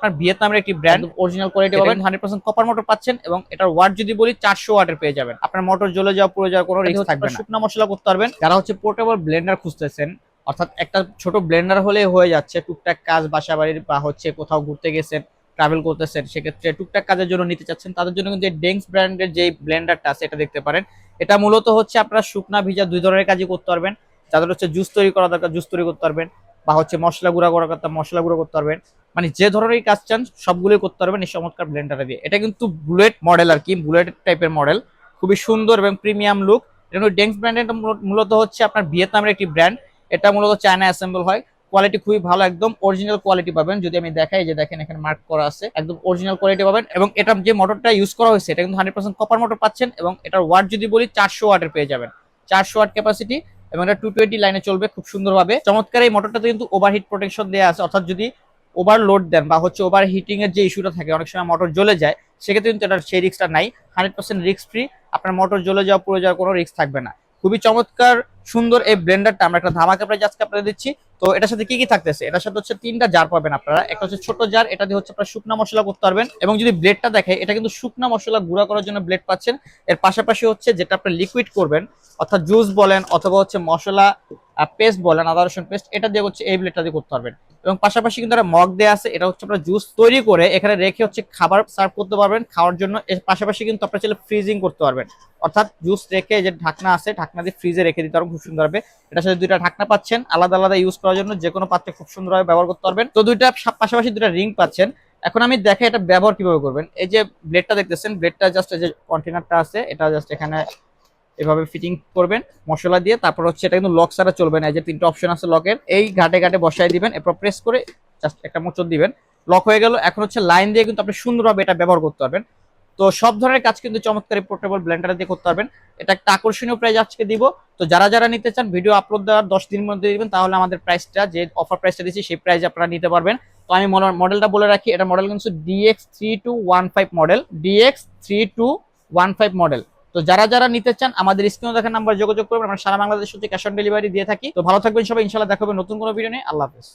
আপনার ভিয়েতনামের একটি ব্র্যান্ড, অরিজিনাল কোয়ালিটি পাবেন, 100% কপার মোটর পাচ্ছেন এবং এটার ওয়াট যদি বলি 400 ওয়াটের পেয়ে যাবেন। আপনার মোটর জ্বলে যাওয়া পুড়ে যাওয়ার কোনো রিস্ক থাকবে না। শুকনো মশলা করতে পারবেন। যারা হচ্ছে পোর্টেবল ব্লেন্ডার খুঁজতেছেন, অর্থাৎ একটা ছোট ব্লেন্ডার হলে হয়ে যাচ্ছে, টুকটাক কাজ বাসা বাড়ির বা হচ্ছে কোথাও ঘুরতে গেছেন, ট্রাভেল করতেছেন, সেক্ষেত্রে টুকটাক কাজের জন্য নিতে চাচ্ছেন, তাদের জন্য কিন্তু এই ডেংস ব্র্যান্ডের যে ব্লেন্ডারটা আছে এটা দেখতে পারেন। এটা মূলত হচ্ছে আপনারা শুকনা ভিজা দুই ধরনের কাজই করতে পারবেন। যাদের হচ্ছে জুস তৈরি করা দরকার জুস তৈরি করতে পারবেন, বা হচ্ছে মশলা গুঁড়া করা করতে মশলা গুঁড়ো করতে পারবেন। মানে যে ধরনের কাজ চান সবগুলোই করতে পারবেন এই চমৎকার ব্লেন্ডারটা দিয়ে। এটা কিন্তু বুলেট মডেল আর কি, বুলেট টাইপের মডেল, খুবই সুন্দর এবং প্রিমিয়াম লুক। এটা ডেংস ব্র্যান্ডের মূলত হচ্ছে আপনার ভিয়েতনামের একটি ব্র্যান্ড। এটা মূলত চায়না অ্যাসেম্বল হয়। কোয়ালিটি খুবই ভালো, একদম অরিজিনাল কোয়ালিটি পাবেন। যদি আমি দেখাই, যে দেখেন এখানে মার্ক করা আছে, একদম অরিজিনাল কোয়ালিটি পাবেন। এবং এটা যে মোটরটা ইউজ করা হয়েছে এটা কিন্তু 100% কপার মোটর পাচ্ছেন এবং এটার ওয়াট যদি বলি 400 ওয়াটের পেয়ে যাবেন। 400 ওয়াট ক্যাপাসিটি এবং এটা 220 লাইনে চলবে খুব সুন্দরভাবে। চমৎকার এই মোটরটাতে কিন্তু ওভারহিট প্রোটেকশন দেওয়া আছে, অর্থাৎ যদি ওভারলোড দেন বা হচ্ছে ওভার হিটিং এর যে ইস্যুটা থাকে, অনেক সময় মোটর জ্বলে যায়, সেক্ষেত্রে কিন্তু এটা সেই রিস্কটা নাই। 100% রিস্ক ফ্রি, আপনার মোটর জ্বলে যাওয়া পুড়ে যাওয়ার কোনো রিস্ক থাকবে না। খুবই চমৎকার সুন্দর এই ব্লেন্ডারটা আমরা একটা ধামাকা প্রাইস আজকে আপনাদের দিচ্ছি। তো এটার সাথে কি কি থাকতেছে, এটার সাথে হচ্ছে 3টা জার পাবেন আপনারা। একটা হচ্ছে ছোট জার, এটা দিয়ে হচ্ছে আপনারা শুকনা মশলা করতে পারবেন। এবং যদি ব্লেডটা দেখে, এটা কিন্তু শুকনা মশলা গুঁড়া করার জন্য ব্লেড পাচ্ছেন। এর পাশাপাশি হচ্ছে যেটা আপনি লিকুইড করবেন, অর্থাৎ জুস বলেন অথবা হচ্ছে মশলা পেস্ট বলেন, আদা রসুন পেস্ট, এটা দিয়ে হচ্ছে এই ব্লেডটা দিয়ে করতে পারবেন। এবং পাশাপাশি কিন্তু একটা মগ দেওয়া আছে, এটা হচ্ছে আপনারা জুস তৈরি করে এখানে রেখে হচ্ছে খাবার সার্ভ করতে পারবেন খাওয়ার জন্য। এর পাশাপাশি কিন্তু আপনারা চাইলে ফ্রিজিং করতে পারবেন, অর্থাৎ জুস রেখে যে ঢাকনা আছে, ঢাকনা দিয়ে ফ্রিজে রেখে দিতে পারবেন খুব সুন্দরভাবে। এটার সাথে দুইটা ঢাকনা পাচ্ছেন, আলাদা আলাদা ইউজ করার জন্য যে কোনো পাত্রে খুব সুন্দরভাবে ব্যবহার করতে পারবেন। তো দুইটা পাশাপাশি দুইটা রিং পাচ্ছেন। এখন আমি দেখে এটা ব্যবহার কিভাবে করবেন। এই যে ব্লেডটা দেখতেছেন, ব্লেডটা জাস্ট এই যে কন্টেনারটা আছে, এটা জাস্ট এখানে এভাবে ফিটিং করবেন মশলা দিয়ে। তারপর হচ্ছে এটা কিন্তু লক ছাড়া চলবে না, এই যে 3টা অপশন আছে লকের, এই ঘাটে ঘাটে বসাই দিবেন, এরপর প্রেস করে জাস্ট একটা মোচড় দিবেন, লক হয়ে গেল। এখন হচ্ছে লাইন দিয়ে কিন্তু আপনি সুন্দরভাবে এটা ব্যবহার করতে পারবেন। তো সব ধরনের কাজ কিন্তু চমৎকার পোর্টেবল ব্লেন্ডার দিয়ে করতে পারবেন। এটা একটা আকর্ষণীয় প্রাইস আজকে দিব। তো যারা যারা নিতে চান, ভিডিও আপলোড দেওয়ার 10 দিনের মধ্যে দিবেন, তাহলে আমাদের প্রাইসটা, যে অফার প্রাইসটা দিচ্ছি সেই প্রাইসে আপনারা নিতে পারবেন। তো আমি মডেলটা বলে রাখি, এটা মডেল কিন্তু DX3215 মডেল, DX3215 মডেল। তো যারা যারা নিতে চান আমাদের স্ক্রিনে দেখা নাম্বার যোগাযোগ করবেন। আমরা সারা বাংলাদেশ হচ্ছে ক্যাশ অন ডেলিভারি দিয়ে থাকি। তো ভালো থাকবেন সবাই, ইনশাআল্লাহ দেখা হবে নতুন কোনো ভিডিও নিয়ে। আল্লাহ হাফেজ।